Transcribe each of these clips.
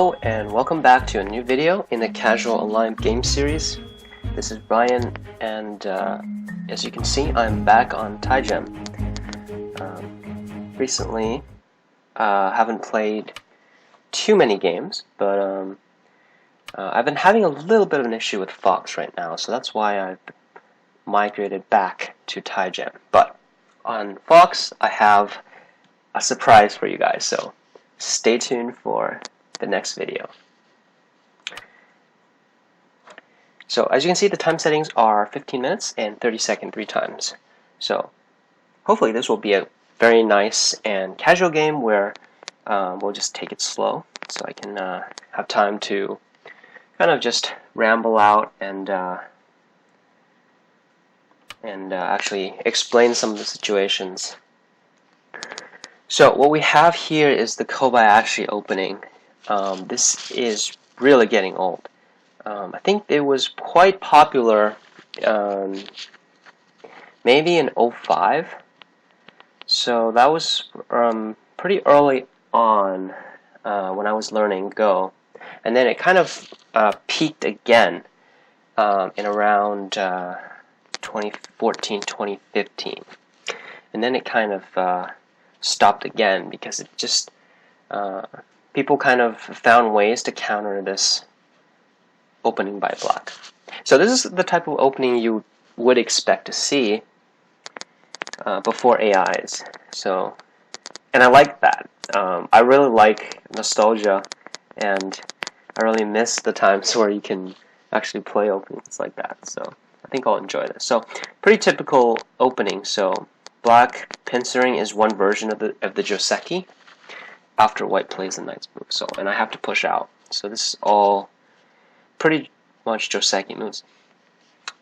Hello and welcome back to a new video in the Casual Online Game Series. This is Brian and as you can see I'm back on TIGEM. Recently haven't played too many games, but I've been having a little bit of an issue with Fox right now, so that's why I've migrated back to TIGEM. But on Fox I have a surprise for you guys, so stay tuned for the next video. So as you can see, the time settings are 15 minutes and 30 seconds 3 times. So hopefully this will be a very nice and casual game where we'll just take it slow, so I can have time to kind of just ramble out and actually explain some of the situations. So what we have here is the Kobayashi opening. This is really getting old. I think it was quite popular maybe in 05. So that was pretty early on when I was learning Go. And then it kind of peaked again in around 2014, 2015. And then it kind of stopped again because it just people kind of found ways to counter this opening by black. So this is the type of opening you would expect to see before AIs. So, and I like that. I really like nostalgia, and I really miss the times where you can actually play openings like that. So I think I'll enjoy this. So pretty typical opening. So black pincering is one version of the joseki after white plays the knight's move. So, and I have to push out. So this is all pretty much joseki moves.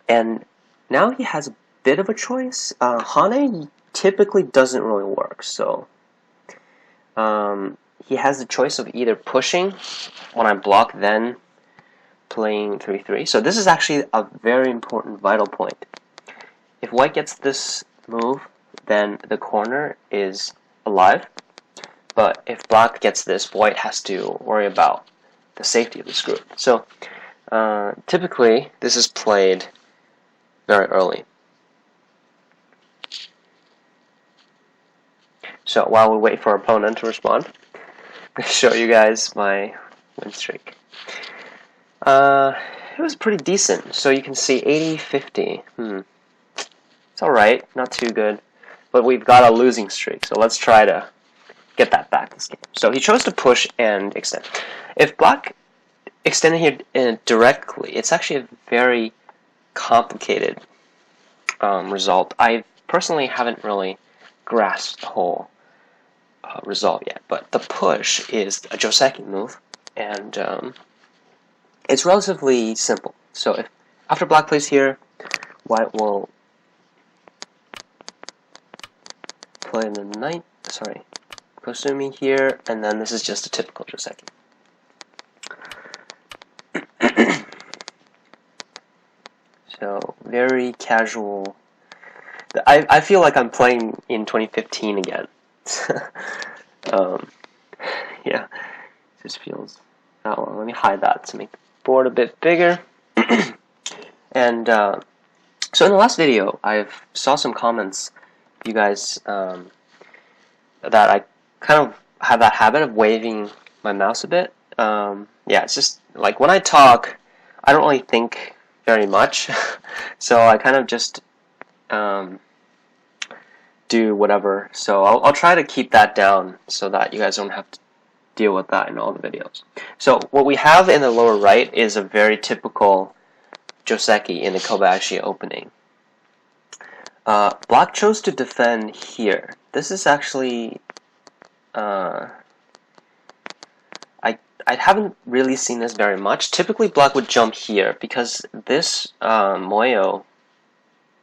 And now he has a bit of a choice. Hane typically doesn't really work. So he has the choice of either pushing when I block, then playing 3-3. So this is actually a very important vital point. If white gets this move, then the corner is alive. But if black gets this, white has to worry about the safety of this group. So typically, this is played very early. So while we wait for our opponent to respond, I'm going to show you guys my win streak. It was pretty decent. So you can see 80-50. It's alright, not too good. But we've got a losing streak, so let's try to get that back this game. So he chose to push and extend. If black extended here directly, it's actually a very complicated result. I personally haven't really grasped the whole result yet, but the push is a joseki move, and it's relatively simple. So if after black plays here, white will play the knight, Kosumi here, and then this is just a typical joseki. So very casual. I feel like I'm playing in 2015 again. Yeah, it just feels. Oh, well, let me hide that to make the board a bit bigger. And so in the last video, I saw some comments, you guys, that I kind of have that habit of waving my mouse a bit. Yeah, it's just like when I talk, I don't really think very much, so I kind of just do whatever. So I'll try to keep that down so that you guys don't have to deal with that in all the videos. So what we have in the lower right is a very typical joseki in the Kobayashi opening. Black chose to defend here. This is actually I haven't really seen this very much. Typically black would jump here because this moyo,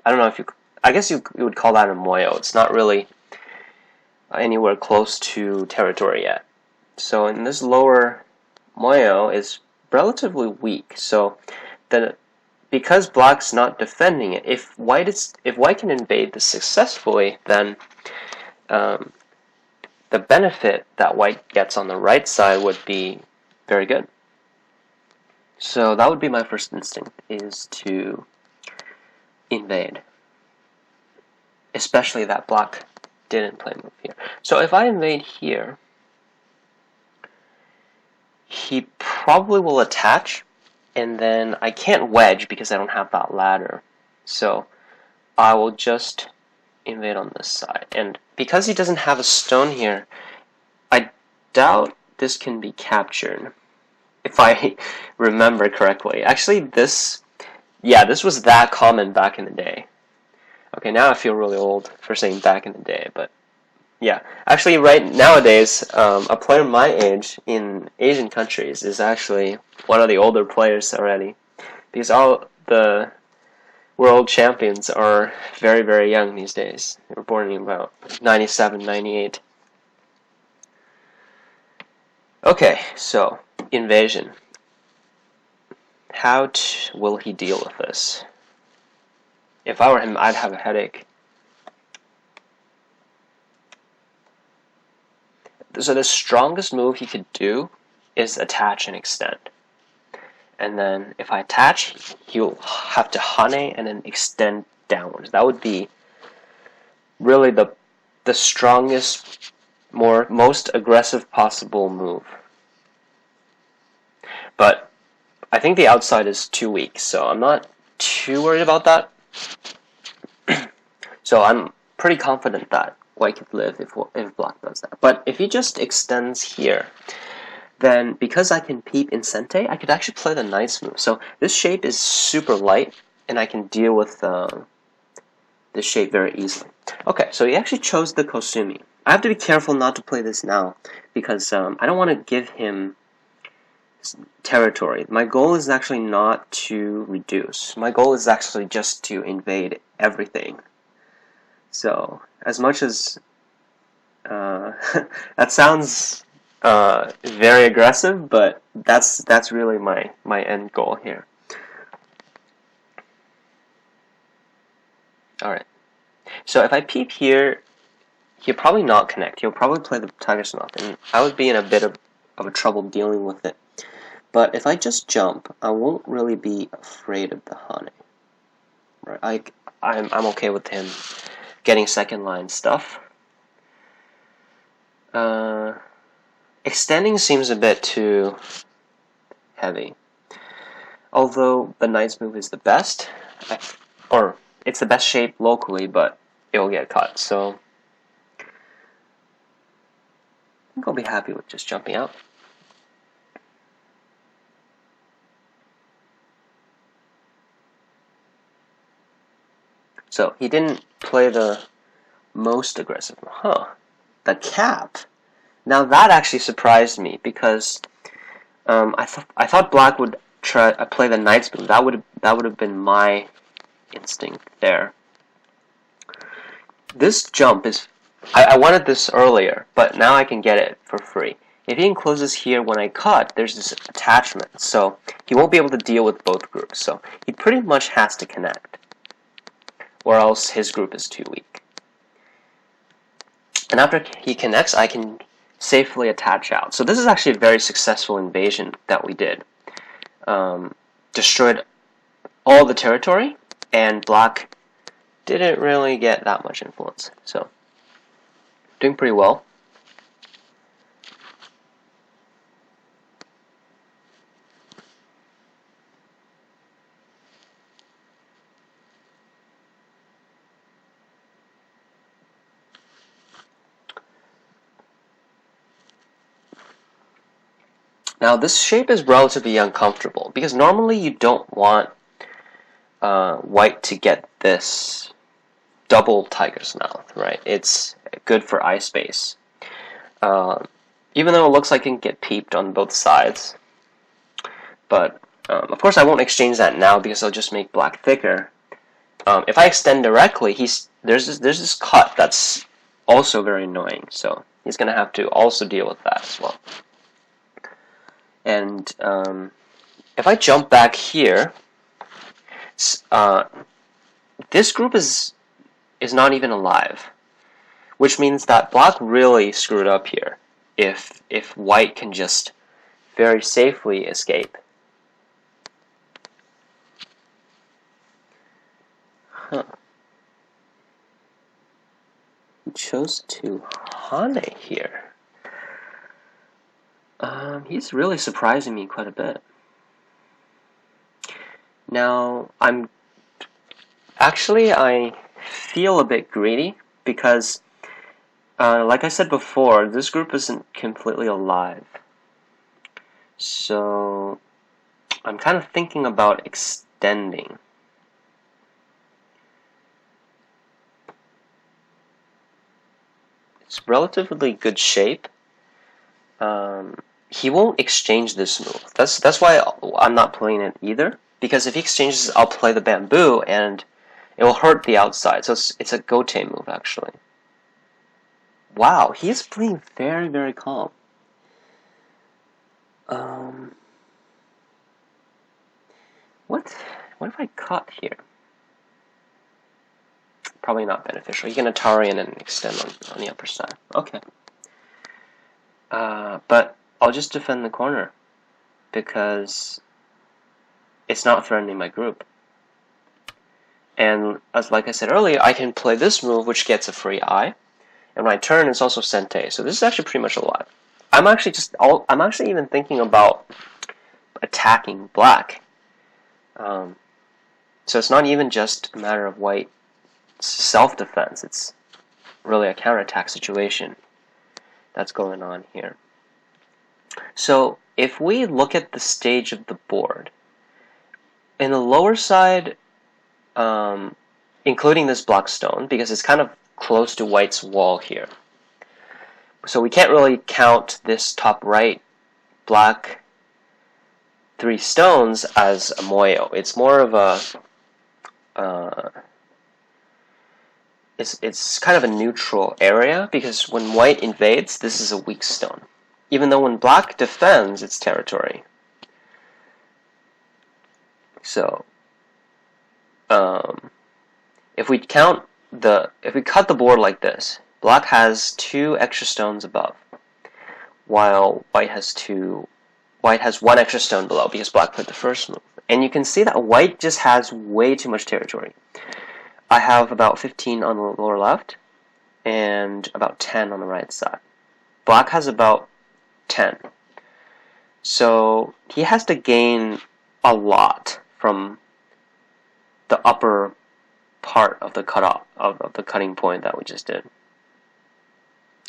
I don't know if I guess you would call that a moyo. It's not really anywhere close to territory yet. So in this lower moyo is relatively weak. So then because black's not defending it, if white can invade this successfully, then the benefit that white gets on the right side would be Very good. So that would be my first instinct, is to invade. Especially that black didn't play move here. So if I invade here, he probably will attach, and then I can't wedge because I don't have that ladder. So I will just invade on this side. And because he doesn't have a stone here, I doubt this can be captured, if I remember correctly. Actually, this was that common back in the day. Okay, now I feel really old for saying back in the day, but yeah. Actually, right nowadays, a player my age in Asian countries is actually one of the older players already, because all the world champions are very, very young these days. They were born in about 97, 98. Okay, so invasion. How will he deal with this? If I were him, I'd have a headache. So the strongest move he could do is attach and extend. And then if I attach, he'll have to hane and then extend downwards. That would be really the strongest, most aggressive possible move. But I think the outside is too weak, so I'm not too worried about that. So I'm pretty confident that white could live if black does that. But if he just extends here, then because I can peep Incente, I could actually play the knight's move. So this shape is super light, and I can deal with this shape very easily. Okay, so he actually chose the Kosumi. I have to be careful not to play this now, because I don't want to give him territory. My goal is actually not to reduce. My goal is actually just to invade everything. So, as much as that sounds very aggressive, but that's really my end goal here. Alright. So if I peep here, he'll probably not connect. He'll probably play the Tiger's Knot, and I would be in a bit of a trouble dealing with it. But if I just jump, I won't really be afraid of the hane. Right? I'm okay with him getting second line stuff. Extending seems a bit too heavy. Although the knight's move is the best, or it's the best shape locally, but it will get cut. So I think I'll be happy with just jumping out. So he didn't play the most aggressive. The cap. Now that actually surprised me, because I thought black would play the knight's move. That would have been my instinct there. This jump is, I wanted this earlier, but now I can get it for free. If he encloses here when I cut, there's this attachment, so he won't be able to deal with both groups. So he pretty much has to connect, or else his group is too weak. And after he connects, I can safely attach out. So this is actually a very successful invasion that we did. Destroyed all the territory, and black didn't really get that much influence. So, doing pretty well. Now this shape is relatively uncomfortable, because normally you don't want white to get this double tiger's mouth, right? It's good for eye space. Even though it looks like it can get peeped on both sides. But, of course I won't exchange that now, because I'll just make black thicker. If I extend directly, there's this cut that's also very annoying, so he's going to have to also deal with that as well. And if I jump back here, this group is not even alive, which means that black really screwed up here if white can just very safely escape. Huh. He chose to Hane here. He's really surprising me quite a bit. Now, I feel a bit greedy because, like I said before, this group isn't completely alive. So, I'm kind of thinking about extending. It's relatively good shape. He won't exchange this move. That's why I'm not playing it either. Because if he exchanges, I'll play the bamboo, and it will hurt the outside. So it's a gote move, actually. Wow, he's playing very, very calm. What if I cut here? Probably not beneficial. You can Atari and then extend on the upper side. Okay. But I'll just defend the corner because it's not threatening my group. And like I said earlier, I can play this move, which gets a free eye, and when I turn, it's also sente. So this is actually pretty much alive. I'm actually even thinking about attacking black. So it's not even just a matter of white self-defense. It's really a counterattack situation that's going on here. So if we look at the stage of the board, in the lower side, including this black stone, because it's kind of close to white's wall here. So we can't really count this top right black 3 stones as a moyo. It's more of a it's kind of a neutral area, because when white invades, this is a weak stone. Even though when black defends its territory. So if we cut the board like this, black has 2 extra stones above, while white has 1 extra stone below because black played the first move. And you can see that white just has way too much territory. I have about 15 on the lower left and about 10 on the right side. Black has about 10. So he has to gain a lot from the upper part of the cutoff of the cutting point that we just did,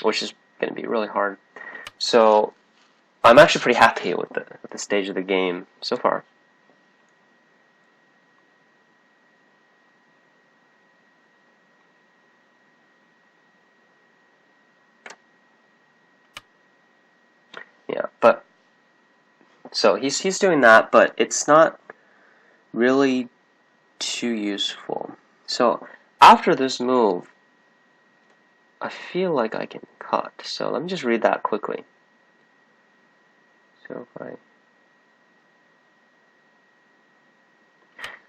which is going to be really hard. So I'm actually pretty happy with the stage of the game so far. Yeah, but so he's doing that, but it's not really too useful. So after this move, I feel like I can cut. So let me just read that quickly. So if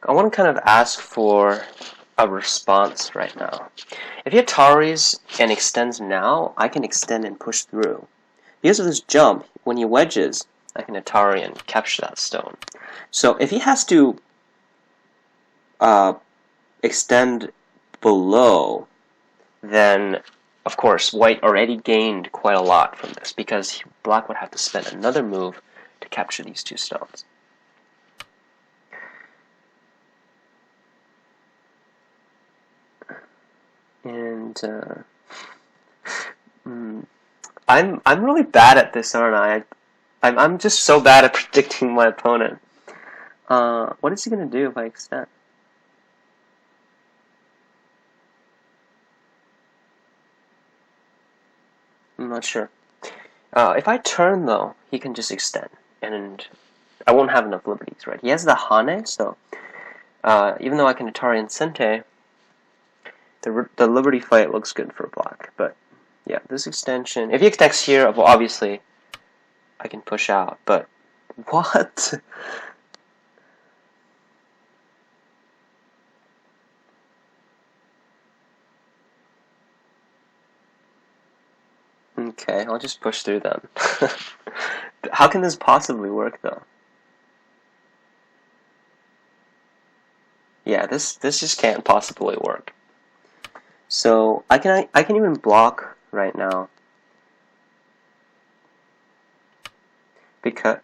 I want to kind of ask for a response right now. If he Ataris and extends now, I can extend and push through. Because of this jump, when he wedges, I can Atari and capture that stone. So if he has to extend below, then of course white already gained quite a lot from this, because black would have to spend another move to capture these 2 stones. And I'm really bad at this, aren't I? I'm just so bad at predicting my opponent. What is he gonna do if I extend? I'm not sure. If I turn, though, he can just extend, and I won't have enough liberties, right? He has the Hane, so even though I can Atari and Sente, the liberty fight looks good for black. But yeah, this extension, if he extends here, well, obviously I can push out, but what? Okay, I'll just push through them. How can this possibly work, though? Yeah, this just can't possibly work. So I can even block right now because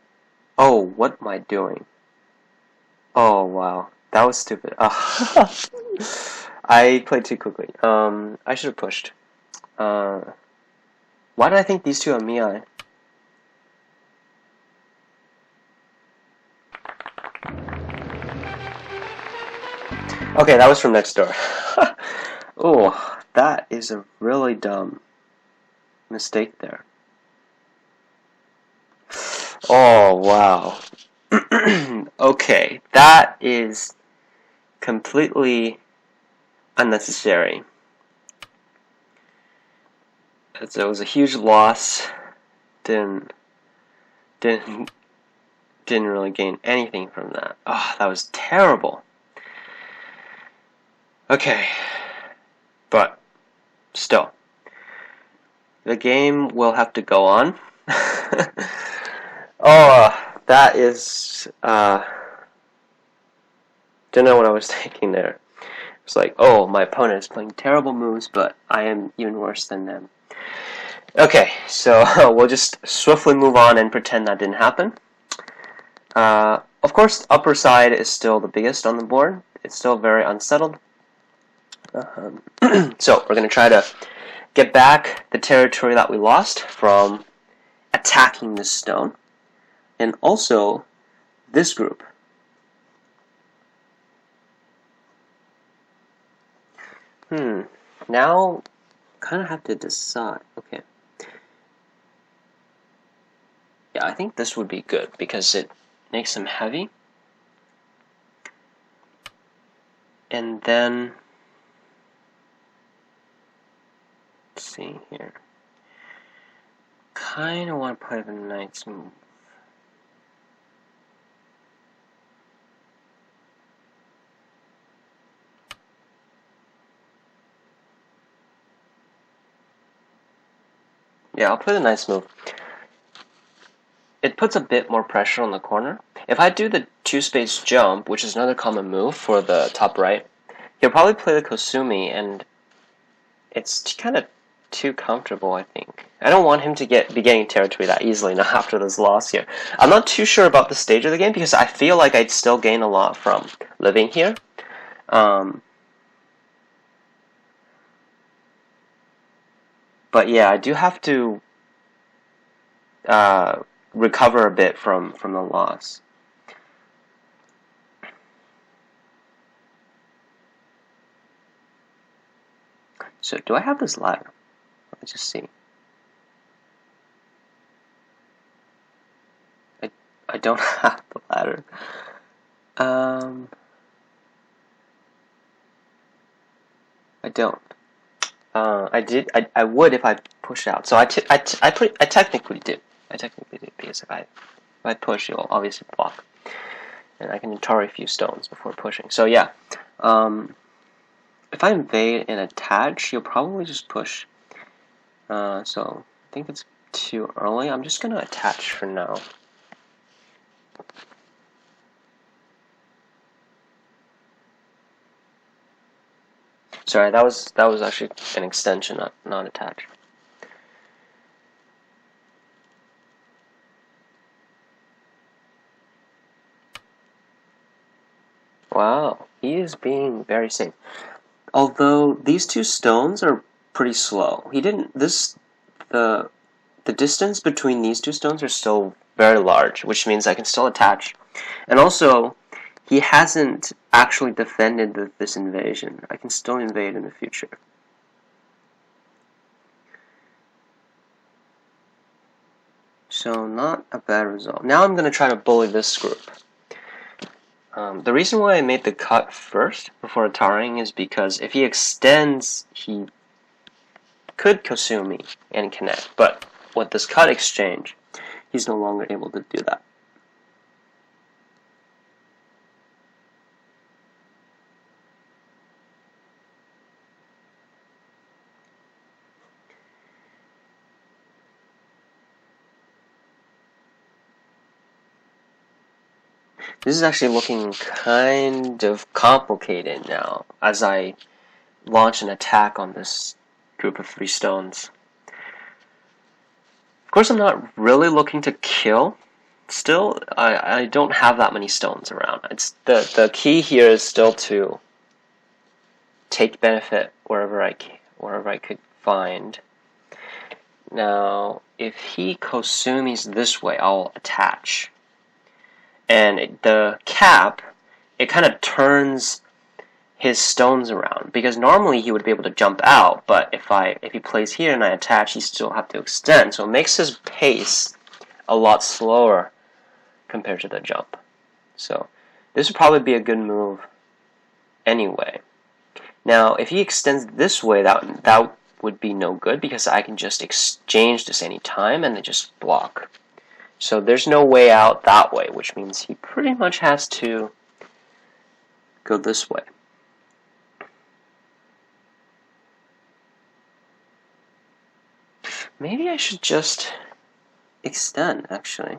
what am I doing? Oh wow, that was stupid. I played too quickly. I should have pushed. Why did I think these two are NYIG? Okay, that was from next door. Oh, that is a really dumb mistake there. Oh, wow. Okay, that is completely unnecessary. It was a huge loss. Didn't really gain anything from that. Oh, that was terrible. Okay, but still, the game will have to go on. Oh, that is, don't know what I was thinking there. It's like, oh, my opponent is playing terrible moves, but I am even worse than them. Okay, so we'll just swiftly move on and pretend that didn't happen. Of course, upper side is still the biggest on the board. It's still very unsettled. So we're going to try to get back the territory that we lost from attacking this stone. And also this group. Now, kind of have to decide. Okay. Yeah, I think this would be good because it makes them heavy. And then, let's see here. Kind of want to play the knight's move. Yeah, I'll play the knight's move. It puts a bit more pressure on the corner. If I do the two-space jump, which is another common move for the top right, he'll probably play the Kosumi, and it's kind of too comfortable, I think. I don't want him to be getting territory that easily now after this loss here. I'm not too sure about the stage of the game because I feel like I'd still gain a lot from living here. But yeah, I do have to recover a bit from the loss. So do I have this ladder? Let's just see. I don't have the ladder. I don't. I would if I push out. So I technically do. I technically do because if I push, you'll obviously block, and I can tar a few stones before pushing. So yeah, if I invade and attach, you'll probably just push. So I think it's too early. I'm just gonna attach for now. Sorry, that was actually an extension, not attach. Wow, he is being very safe. Although these two stones are pretty slow. The distance between these two stones are still very large, which means I can still attach. And also, he hasn't actually defended this invasion. I can still invade in the future. So not a bad result. Now I'm going to try to bully this group. The reason why I made the cut first before tarring is because if he extends, he could Kosumi and connect. But with this cut exchange, he's no longer able to do that. This is actually looking kind of complicated now as I launch an attack on this group of 3 stones. Of course, I'm not really looking to kill. Still, I don't have that many stones around. It's the key here is still to take benefit wherever I could find. Now, if he kosumis this way, I'll attach. And the cap, it kind of turns his stones around, because normally he would be able to jump out, but if he plays here and I attach, he still have to extend, so it makes his pace a lot slower compared to the jump. So this would probably be a good move anyway. Now, if he extends this way, that would be no good, because I can just exchange this any time and then just block. So there's no way out that way, which means he pretty much has to go this way. Maybe I should just extend, actually.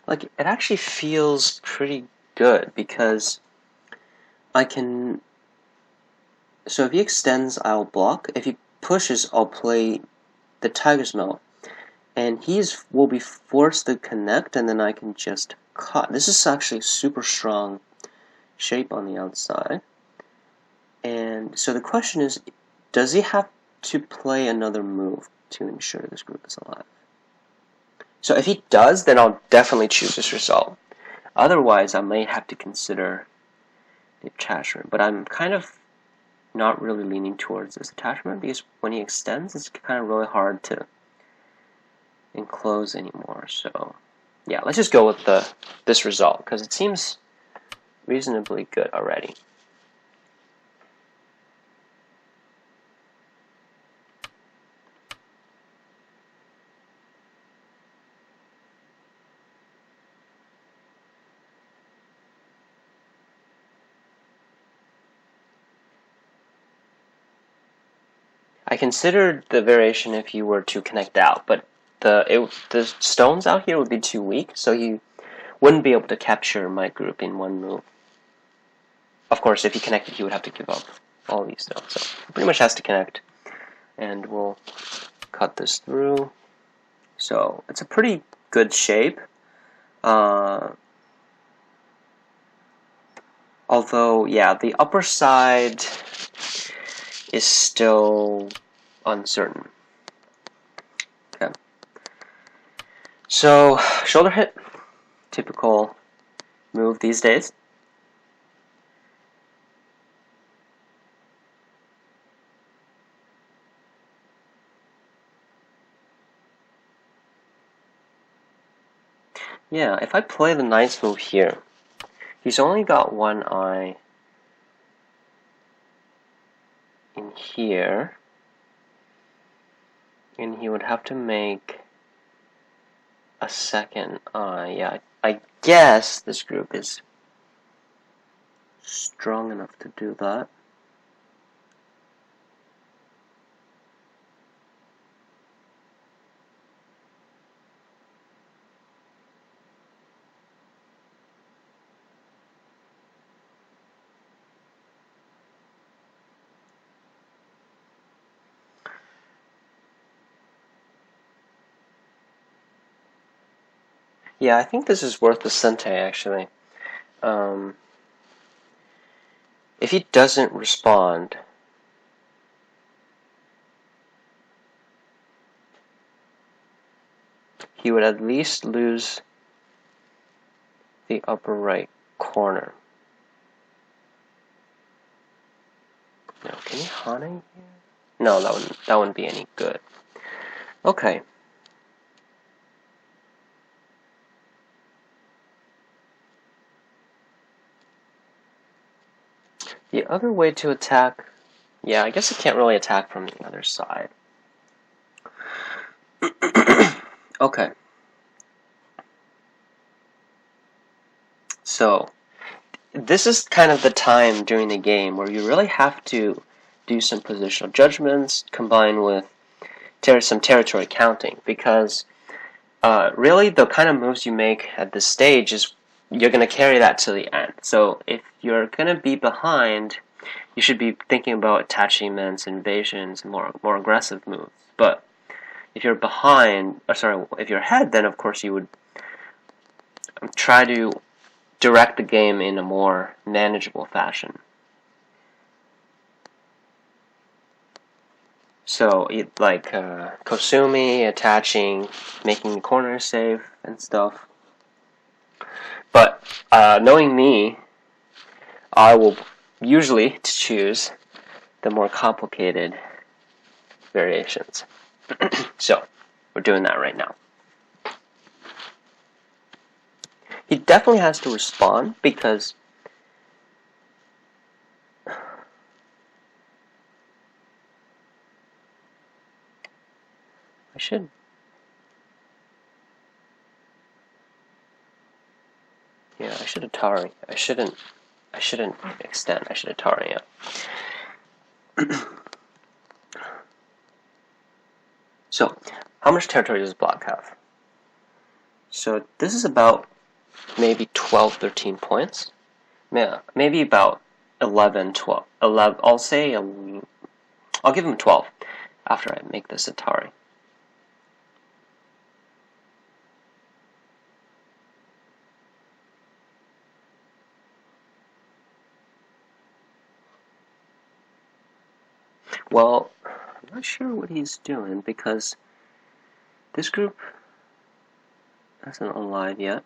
Like, it actually feels pretty good, because I can... So if he extends, I'll block. If he pushes, I'll play the Tiger's Mouth. And will be forced to connect, and then I can just cut. This is actually a super strong shape on the outside. And so the question is, does he have to play another move to ensure this group is alive? So if he does, then I'll definitely choose this result. Otherwise, I may have to consider the attachment. But I'm kind of not really leaning towards this attachment, because when he extends, it's kind of really hard to enclose anymore. So yeah, let's just go with this result, because it seems reasonably good already. I considered the variation if you were to connect out, but the stones out here would be too weak, so you wouldn't be able to capture my group in one move. Of course, if he connected, he would have to give up all these stones, so he pretty much has to connect. And we'll cut this through. So it's a pretty good shape. Although, yeah, the upper side is still uncertain. Okay. So, shoulder hit, typical move these days. Yeah, if I play the ninth move here, he's only got one eye in here, and he would have to make a second eye. Yeah, I guess this group is strong enough to do that. Yeah, I think this is worth the sente, actually. If he doesn't respond, he would at least lose the upper right corner. Now, can he Hane here? No, that wouldn't be any good. Okay. The other way to attack... Yeah, I guess it can't really attack from the other side. Okay. So, this is kind of the time during the game where you really have to do some positional judgments combined with some territory counting, because really the kind of moves you make at this stage is you're going to carry that to the end. So if you're going to be behind, you should be thinking about attachments, invasions, and more aggressive moves. But if you're behind, if you're ahead, then of course you would try to direct the game in a more manageable fashion. So, like Kosumi, attaching, making the corners safe and stuff. But knowing me, I will usually choose the more complicated variations. So, we're doing that right now. He definitely has to respond, because I should Atari. I shouldn't extend. I should Atari, yeah. So, how much territory does block have? So this is about maybe 12, 13 points. Yeah, maybe about 11, 12. 11, I'll give him 12 after I make this Atari. Well, I'm not sure what he's doing, because this group isn't alive yet.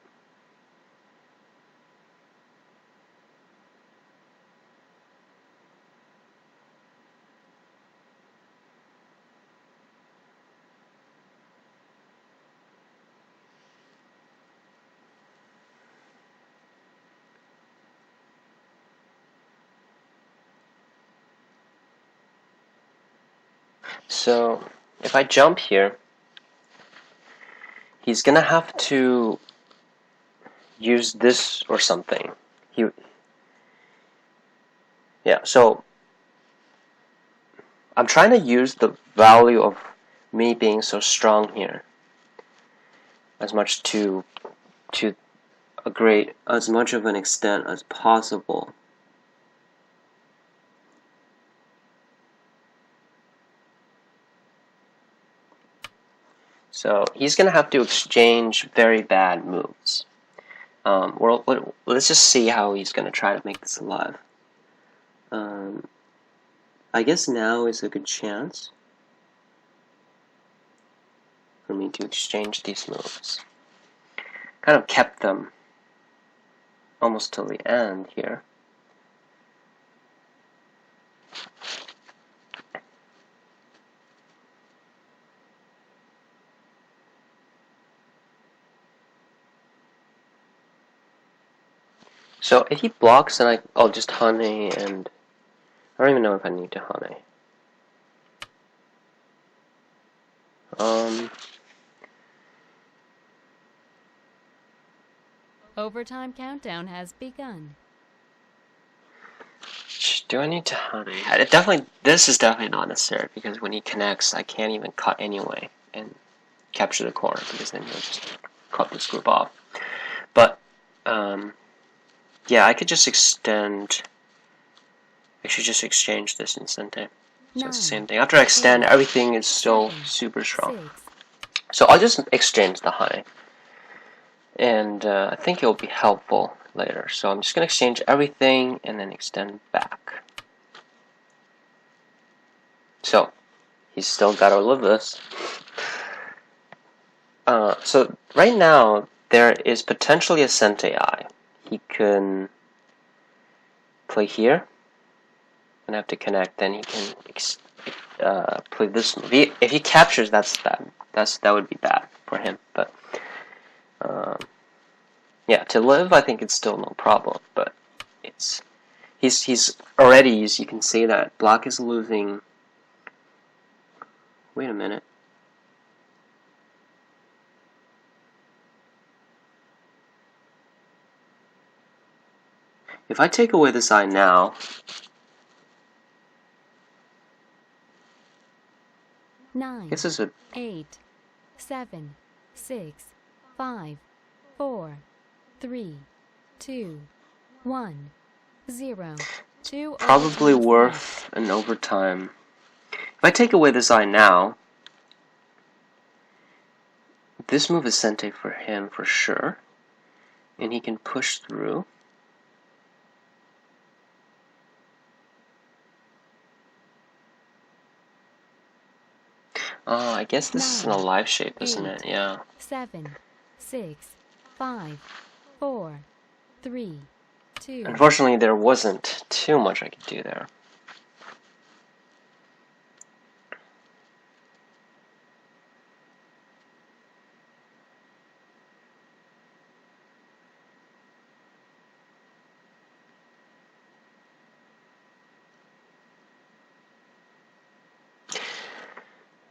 So if I jump here, he's gonna have to use this or something. Yeah, so I'm trying to use the value of me being so strong here as much to as much of an extent as possible. So he's going to have to exchange very bad moves. Let's just see how he's going to try to make this alive. I guess now is a good chance for me to exchange these moves. Kind of kept them almost till the end here. So if he blocks, then I'll just Hane, and I don't even know if I need to Hane. Overtime countdown has begun. Do I need to Hane? This is definitely not necessary, because when he connects, I can't even cut anyway and capture the corner, because then he'll just cut this group off. But yeah, I could just extend. I should just exchange this incentive. So it's the same thing. After I extend, everything is still super strong. So I'll just exchange the Hane, and I think it will be helpful later. So I'm just going to exchange everything and then extend back. So he's still got to live this. So right now there is potentially a Sentei. He can play here and have to connect. Then he can play this move. If he captures, that's bad. That would be bad for him. But yeah, to live, I think it's still no problem. But he's already, as you can see, that block is losing. Wait a minute. If I take away this I now, 9, this is a 8, 7, 6, 5, 4, 3, 2, 1, 0. probably worth an overtime. If I take away this I now, this move is sente for him for sure, and he can push through. Oh, I guess this is in a live shape, isn't it? Yeah. 7, 6, 5, 4, 3, 2. Unfortunately, there wasn't too much I could do there.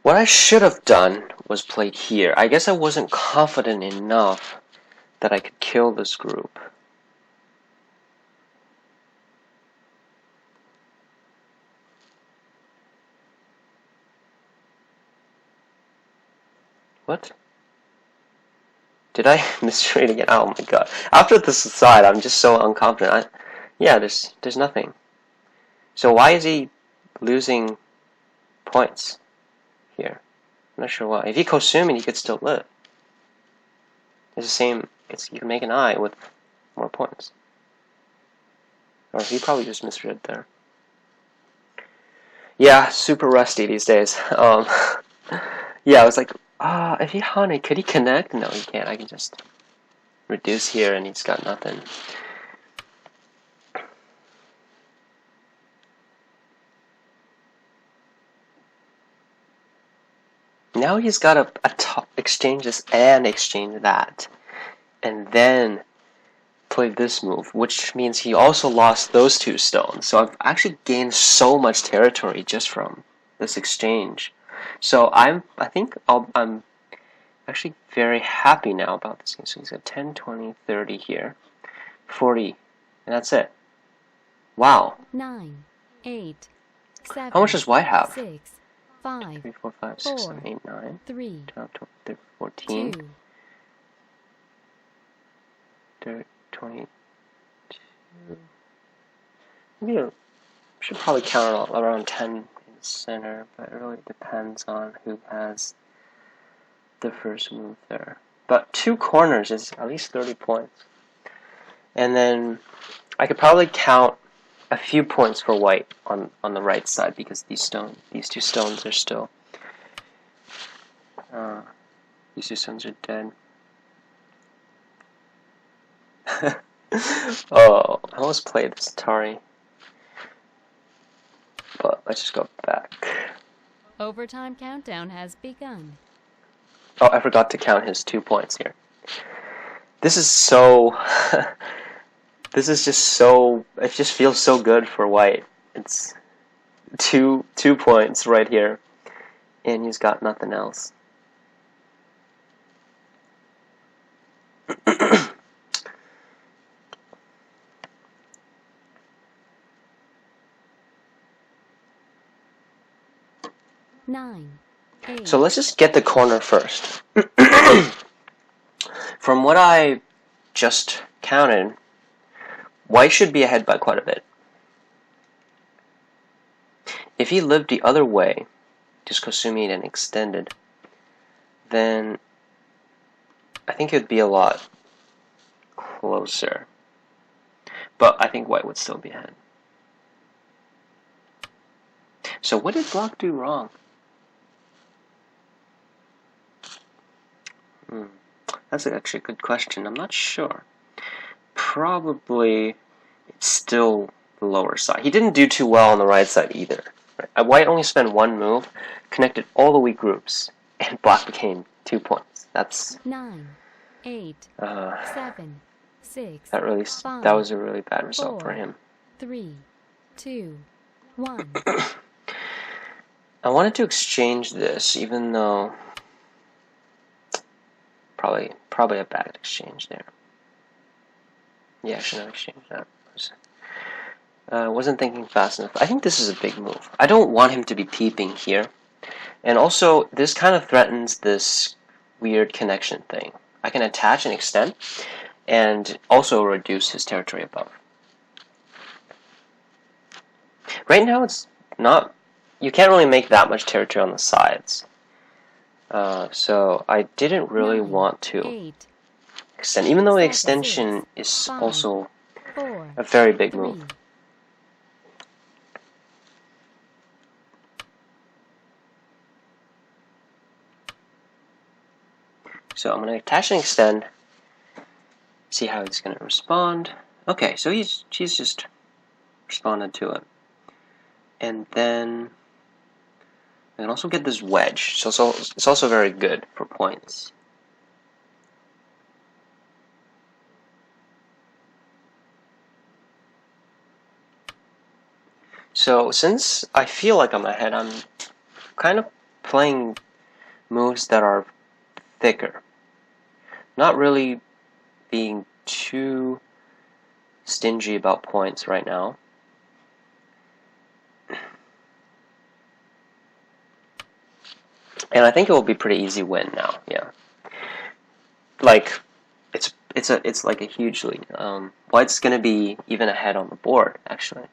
What I should have done was played here. I guess I wasn't confident enough that I could kill this group. What? Did I misread again? Oh my god. After this aside, I'm just so unconfident. Yeah, there's nothing. So why is he losing points here? I'm not sure why. If he Kosumi, he could still live. It's the same. You can make an eye with more points. Or he probably just misread there. Yeah, super rusty these days. Yeah, I was like, if he Hane, could he connect? No, he can't. I can just reduce here and he's got nothing. Now he's got to exchange this and exchange that. And then play this move, which means he also lost those 2 stones. So I've actually gained so much territory just from this exchange. So I'm actually very happy now about this game. So he's got 10, 20, 30 here, 40, and that's it. Wow. 9, 8, 7. How much does white have? 6, 5, 3, 4, 5, 6, 7, 8, 9, 3, 12, 13, 14, 2. 22. Maybe I should probably count around 10 in the center, but it really depends on who has the first move there. But 2 corners is at least 30 points. And then I could probably count a few points for white on the right side because these 2 stones are still these 2 stones are dead. Oh, I almost played this Atari. But let's just go back. Overtime countdown has begun. Oh, I forgot to count his 2 points here. This is so... this is just so... It just feels so good for white. It's two points right here. And he's got nothing else. Nine, 8. So let's just get the corner first. From what I just counted, white should be ahead by quite a bit. If he lived the other way, just Kosumi and extended, then I think it would be a lot closer. But I think white would still be ahead. So what did black do wrong? That's actually a good question. I'm not sure. Probably it's still the lower side. He didn't do too well on the right side either. Right? White only spent 1 move, connected all the weak groups, and black became 2 points. That's 9, 8, 7, 6. That was a really bad result for him. 3, 2, 1. I wanted to exchange this, even though probably a bad exchange there. Yeah, I should not exchange that. Wasn't thinking fast enough. I think this is a big move. I don't want him to be peeping here. And also, this kind of threatens this weird connection thing. I can attach and extend, and also reduce his territory above. Right now, it's not... You can't really make that much territory on the sides. So I didn't really want to extend, even though the extension is also a very big move. So I'm going to attach and extend, see how he's going to respond. Okay, so she's just responded to it. And then I can also get this wedge, so it's also very good for points. So since I feel like I'm ahead, I'm kind of playing moves that are thicker. Not really being too stingy about points right now. And I think it will be pretty easy win now, yeah. Like, it's like a huge lead. White's gonna be even ahead on the board, actually.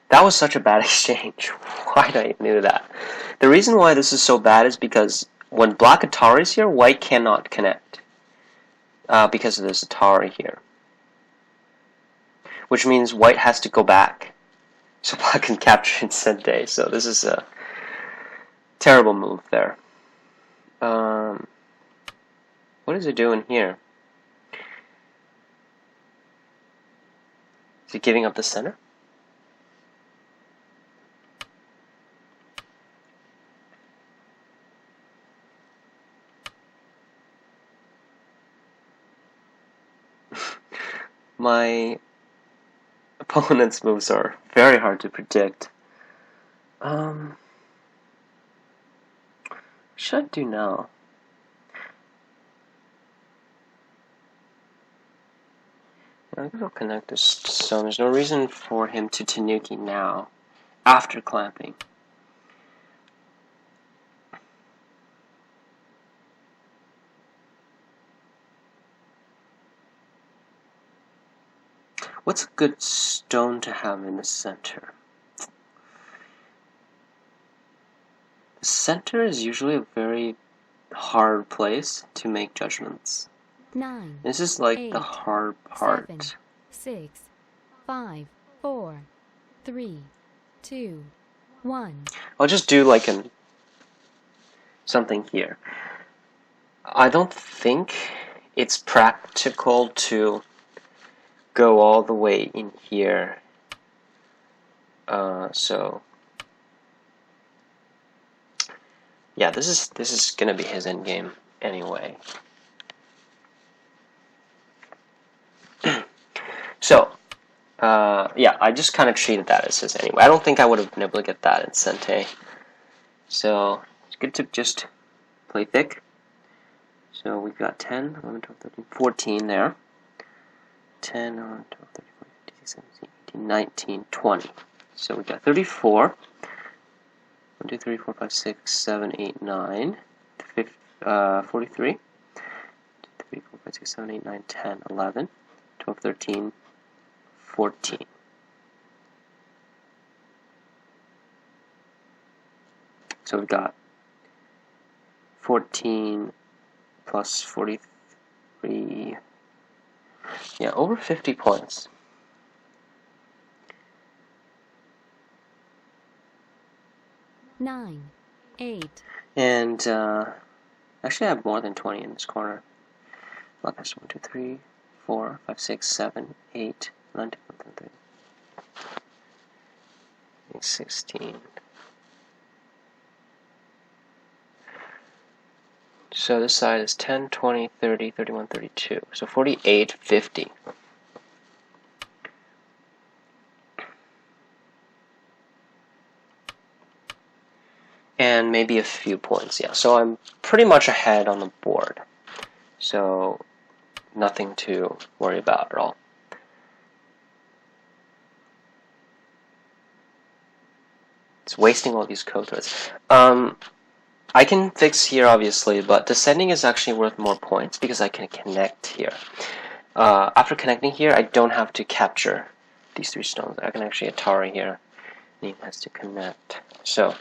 That was such a bad exchange. Why did I even do that? The reason why this is so bad is because when black Atari is here, white cannot connect. Because of this Atari here. Which means white has to go back. So black can capture Incente. So this is a terrible move there. What is it doing here? Is it giving up the center? My opponent's moves are very hard to predict. What should I do now? I guess I'll connect this stone. There's no reason for him to tanuki now, after clamping. What's a good stone to have in the center? The center is usually a very hard place to make judgments. 9. This is like 8, the hard part. 7, 6, 5, 4, 3, 2, 1. I'll just do like something here. I don't think it's practical to go all the way in here. So yeah, this is gonna be his endgame anyway. So yeah, I just kind of treated that as his anyway. I don't think I would have been able to get that in Sente. So it's good to just play thick. So we've got 10, 11, 12, 13, 14 there. 10, 11, 12, 13, 14, 15, 16, 17, 18, 19, 20. So we've got 34. 1, 2, 3, 4, 5, 6, 7, 8, 9. 43. 2, 3, 4, 5, 6, 7, 8, 9, 10, 11, 12, 13, 14. So we've got 14 plus 43. Yeah, over 50 points. Nine, 8. And actually I have more than 20 in this corner. Well, that's 1, 2, 3, 4, 5, 6, 7, 8, 9, 10, 11, 13, 16. So this side is 10, 20, 30, 31, 32. So 48, 50. and maybe a few points. Yeah, so I'm pretty much ahead on the board. So nothing to worry about at all. It's wasting all these code threads. I can fix here, obviously, but descending is actually worth more points because I can connect here. After connecting here, I don't have to capture these 3 stones. I can actually Atari here, and he has to connect. So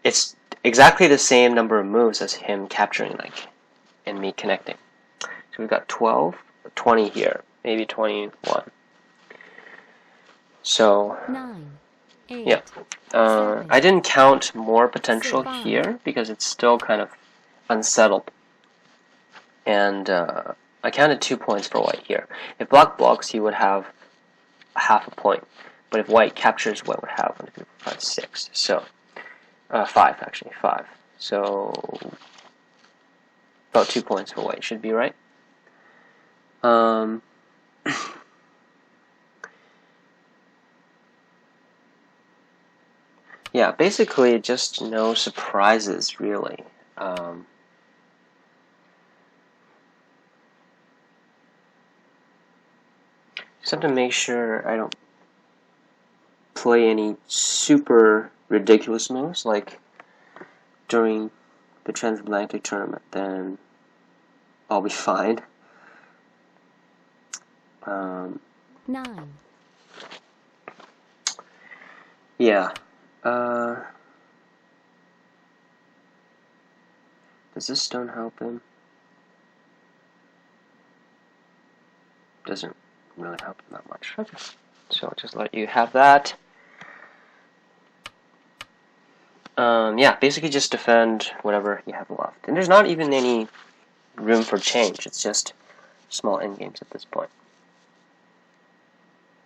it's exactly the same number of moves as him capturing, like, and me connecting. So we've got 12, 20 here, maybe 21. So 9, 8, yeah. 7, I didn't count more potential 5. here because it's still kind of unsettled. And I counted 2 points for white here. If black blocks, he would have half a point. But if white captures, white would have 1, 2, 3, 4, 5, 6. So 5 actually, 5. So about 2 points for white should be right. Yeah, basically just no surprises really. Just have to make sure I don't play any super ridiculous moves like during the transatlantic tournament, then I'll be fine. 9, Yeah. Does this stone help him? Doesn't really help him that much. Okay. So I'll just let you have that. Yeah, basically just defend whatever you have left. And there's not even any room for change. It's just small endgames at this point.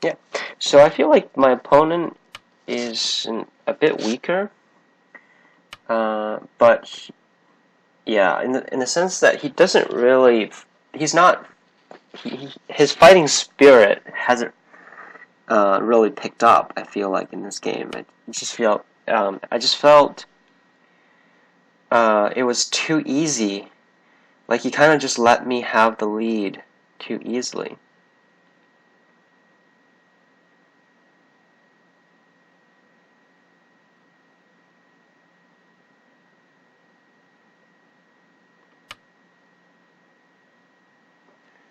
Yeah. So I feel like my opponent is a bit weaker. But yeah, in the sense that he doesn't really, he's not, his fighting spirit hasn't really picked up. I feel like in this game, I just felt it was too easy. Like he kind of just let me have the lead too easily.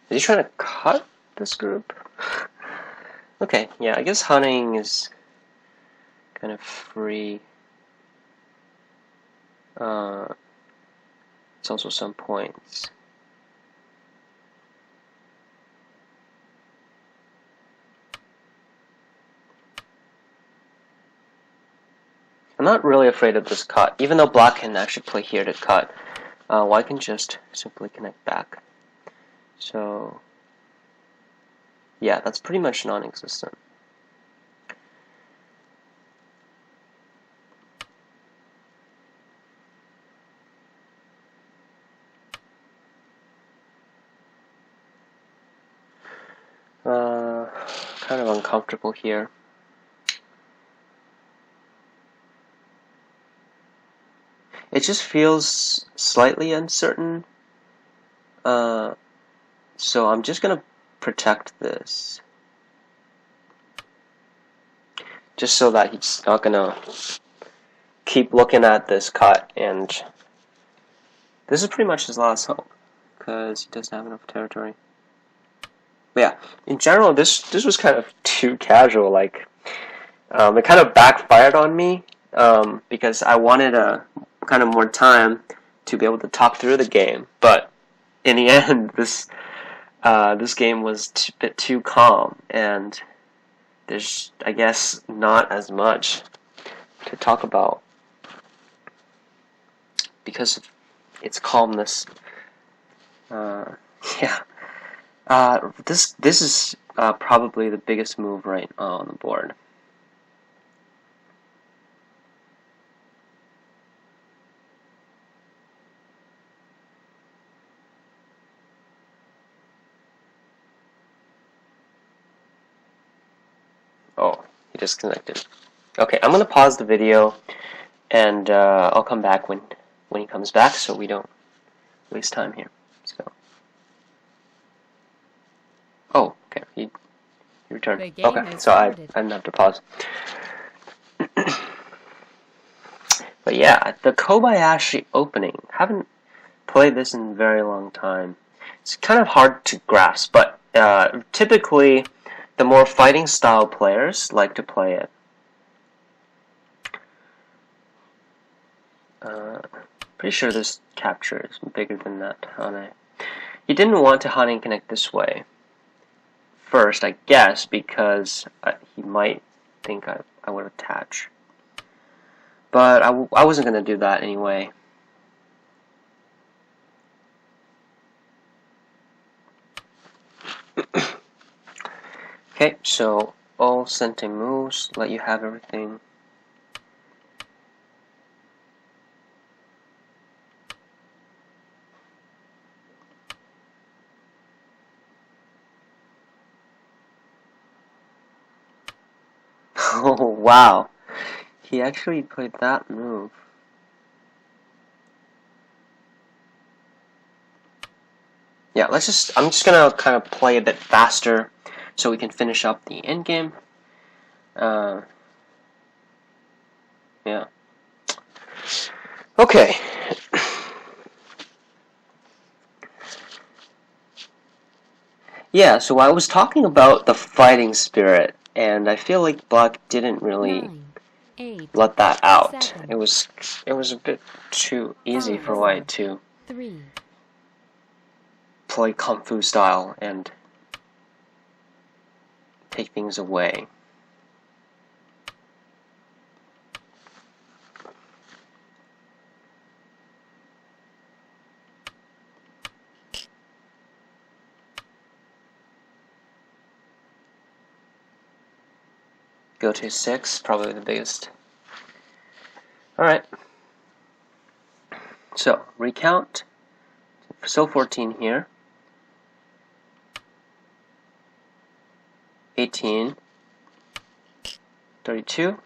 Is he trying to cut this group? Okay, yeah, I guess hunting is kind of free. It's also some points. I'm not really afraid of this cut, even though black can actually play here to cut. White can just simply connect back. So, yeah, that's pretty much non-existent. Kind of uncomfortable here. It just feels slightly uncertain. So I'm just gonna protect this. Just so that he's not gonna keep looking at this cut, and this is pretty much his last hope, because he doesn't have enough territory. But yeah, in general, this was kind of too casual. Like, it kind of backfired on me, because I wanted a kind of more time to be able to talk through the game. But in the end, this game was a bit too calm, and there's, I guess, not as much to talk about because of its calmness. Yeah. This is probably the biggest move right on the board. Oh, he disconnected. Okay, I'm gonna pause the video And I'll come back when he comes back, so we don't waste time here. So, oh, okay, he returned. Okay, so I didn't have to pause. But yeah, the Kobayashi opening, haven't played this in a very long time. It's kind of hard to grasp, but typically the more fighting style players like to play it. Pretty sure this capture is bigger than that Hane. He didn't want to Hane connect this way first, I guess, because he might think I would attach. But I wasn't going to do that anyway. Okay, so all Sente moves, let you have everything. Oh, wow. He actually played that move. Yeah, I'm just gonna kind of play a bit faster so we can finish up the endgame. Yeah. Okay. Yeah, so I was talking about the fighting spirit, and I feel like Black didn't really 9, 8, let that out. 7, It was a bit too easy 5, for White to 3, play Kung Fu style and take things away. Go to 6, probably the biggest. Alright. So, recount. Still 14 here. 18. 32.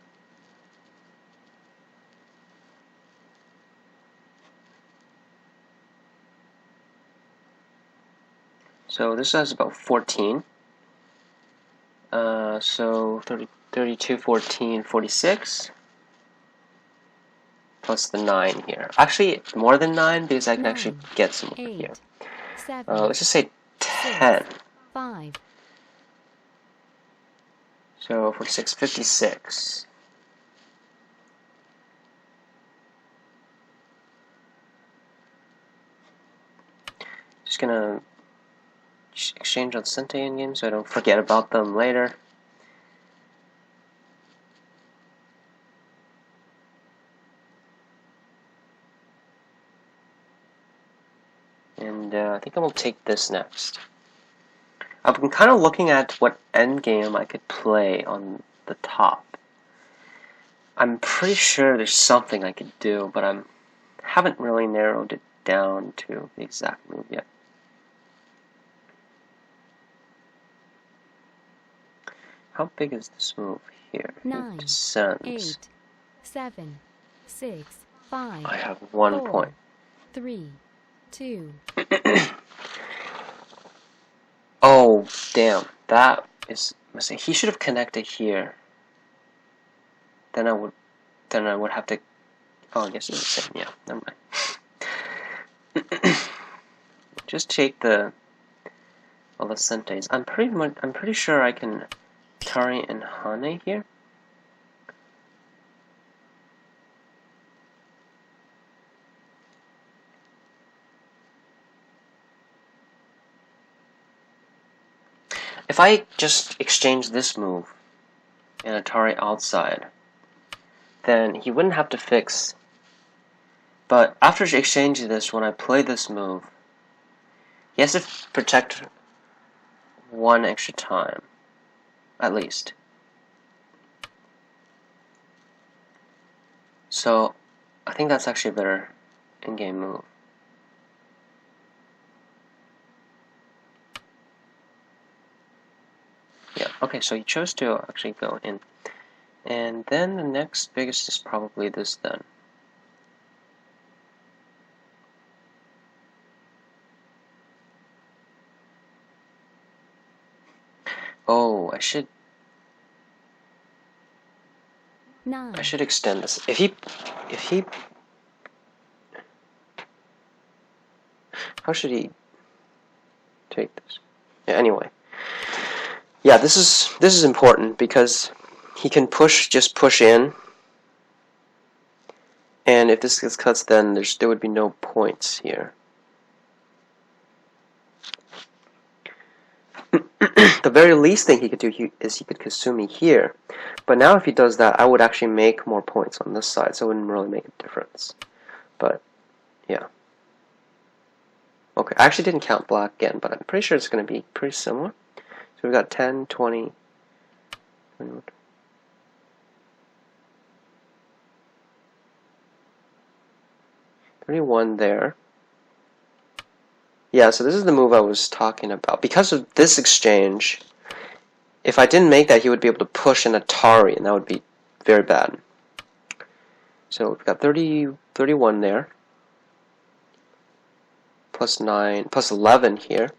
So this has about 14. So 30, 32, 14, 46. Plus the 9 here. Actually, more than 9 because I can 9, actually get some over 8, here. 7, Let's just say 10. 6, 5. So 46, 56. Just gonna exchange on Sente in game so I don't forget about them later. And I think I will take this next. I've been kind of looking at what endgame I could play on the top. I'm pretty sure there's something I could do, but I haven't really narrowed it down to the exact move yet. How big is this move here? 9, Descends. 8, 7, 6, 5. I have 1 4, point. 3, 2. Oh, damn. That is missing. He should have connected here. Then I would have to. Oh, I guess it's the same. Yeah, never mind. Just take the Sentes. I'm pretty sure I can Tari and Hane here. If I just exchange this move and Atari outside, then he wouldn't have to fix. But after exchanging this, when I play this move, he has to protect 1 extra time, at least. So, I think that's actually a better in-game move. Yeah, okay, so he chose to actually go in. And then the next biggest is probably this then. Oh, I 9, should extend this. If he how should he take this? Yeah, anyway. Yeah, this is important because he can just push in, and if this gets cuts, then there would be no points here. The very least thing he could do is he could Kasumi here, but now if he does that, I would actually make more points on this side, so it wouldn't really make a difference. But yeah. Okay, I actually didn't count black again, but I'm pretty sure it's going to be pretty similar. So we've got 10, 20, 21. 31 there. Yeah, so this is the move I was talking about. Because of this exchange, if I didn't make that, he would be able to push an Atari, and that would be very bad. So we've got 31 there. Plus 9, plus 11 here.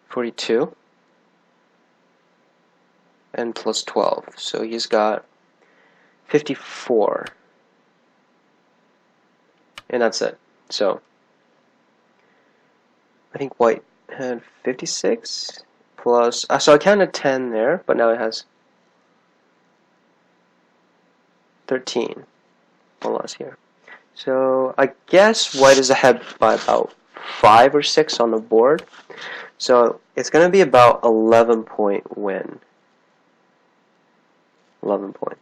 42. And plus 12. So he's got 54. And that's it. So I think white had 56 plus. So I counted 10 there, but now it has 13 more or less here. So I guess white is ahead by about 5 or 6 on the board. So it's going to be about 11-point win. 11 points.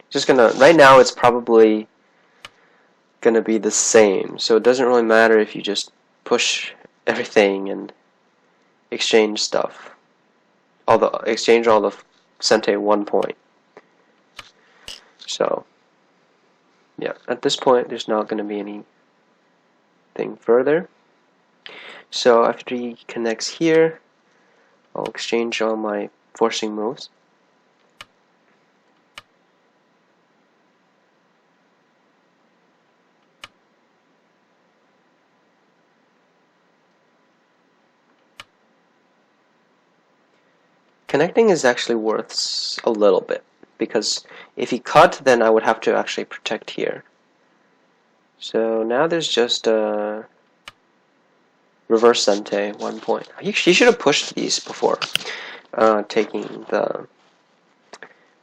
Just gonna, right now it's probably gonna be the same, so it doesn't really matter if you just push everything and exchange stuff. Exchange all the cente 1 point. So yeah, at this point there's not gonna be anything further. So after he connects here, I'll exchange all my forcing moves. Connecting is actually worth a little bit, because if he cut, then I would have to actually protect here. So now there's just a reverse cente 1 point. He should have pushed these before taking the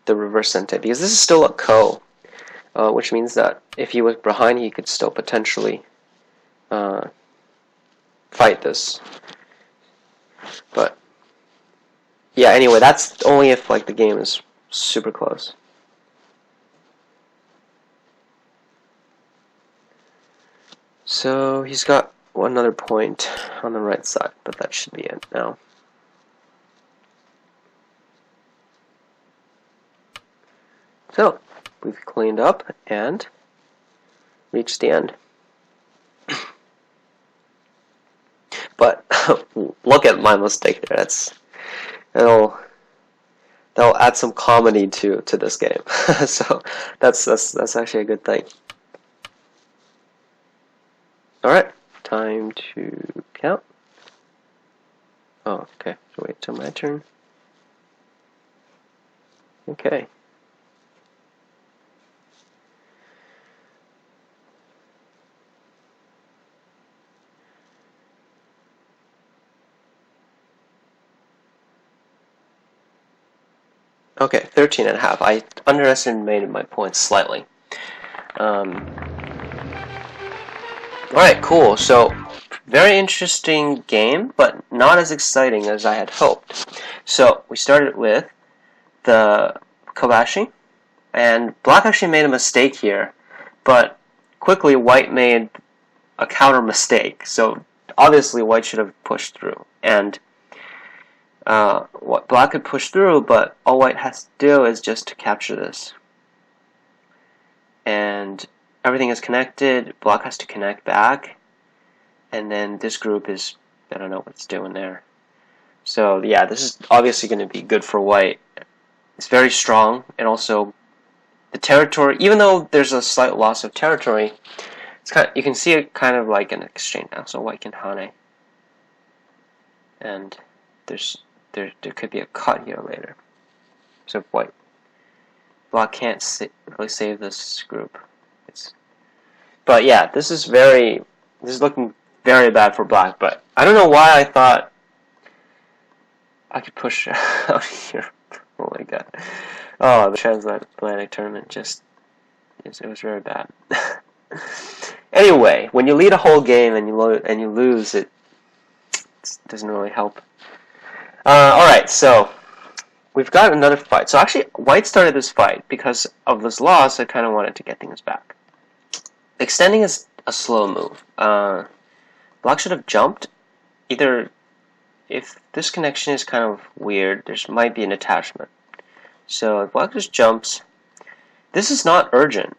reverse cente, because this is still a ko, which means that if he was behind, he could still potentially fight this. But yeah, anyway, that's only if like the game is super close. So he's got another point on the right side, but that should be it now. So we've cleaned up and reached the end. But look at my mistake there. That'll add some comedy to this game. So that's actually a good thing. All right, time to count. Oh, okay. So wait till my turn. Okay. Okay, 13 and a half. I underestimated my points slightly. Alright, cool. So, very interesting game, but not as exciting as I had hoped. So, we started with the Kobashi, and black actually made a mistake here, but quickly white made a counter mistake. So, obviously white should have pushed through, and what black could push through, but all white has to do is just to capture this. And everything is connected, black has to connect back, and then this group is, I don't know what it's doing there. So yeah, this is obviously going to be good for white. It's very strong, and also the territory, even though there's a slight loss of territory, it's kind of, you can see it kind of like an exchange now. So white can hane, and there could be a cut here later. So if black can't really save this group. But yeah, this is looking very bad for black. But I don't know why I thought I could push out here. Oh my god. Oh, the transatlantic tournament it was very bad. Anyway, when you lead a whole game and you lose, it doesn't really help. Alright, so we've got another fight. So actually, white started this fight because of this loss. I kind of wanted to get things back. Extending is a slow move. Black should have jumped. Either, if this connection is kind of weird, there might be an attachment. So if black just jumps, this is not urgent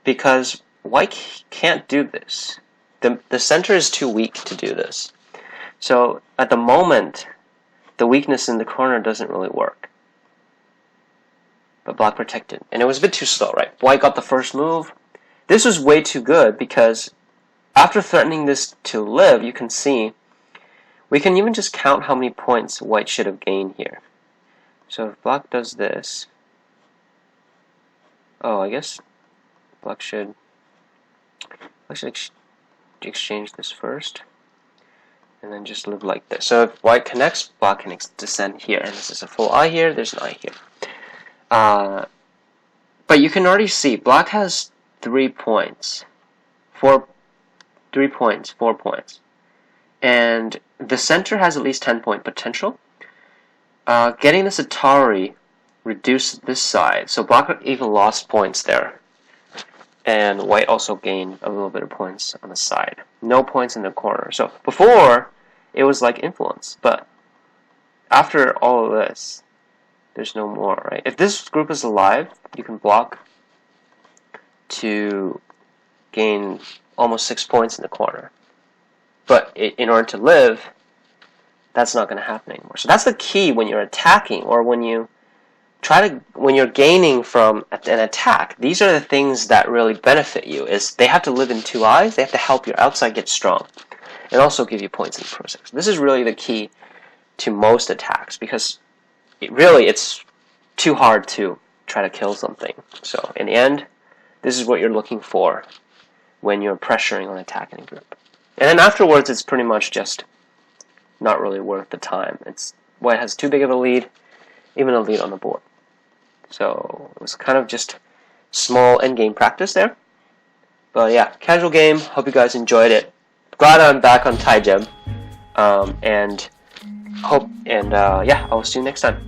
because white can't do this. The center is too weak to do this. So at the moment, the weakness in the corner doesn't really work. But black protected. And it was a bit too slow, right? White got the first move. This was way too good because after threatening this to live, you can see we can even just count how many points white should have gained here. So if black does this, I guess black should exchange this first, and then just live like this. So if white connects, black can descend here, and this is a full eye here. There's an eye here. But you can already see black has 3 points, 4 points, and the center has at least 10-point potential. Getting this Atari reduced this side, so black even lost points there, and white also gained a little bit of points on the side. No points in the corner. So before it was like influence, but after all of this, there's no more, right? If this group is alive, you can block to gain almost 6 points in the corner. But in order to live, that's not going to happen anymore. So that's the key when you're attacking, or when you're gaining from an attack. These are the things that really benefit you. Is they have to live in 2 eyes. They have to help your outside get strong, and also give you points in the process. This is really the key to most attacks, because it's too hard to try to kill something. So in the end, this is what you're looking for when you're pressuring on attacking a group. And then afterwards, it's pretty much just not really worth the time. White has too big of a lead, even a lead on the board. So it was kind of just small endgame practice there. But yeah, casual game. Hope you guys enjoyed it. Glad I'm back on Taijeb. Yeah, I'll see you next time.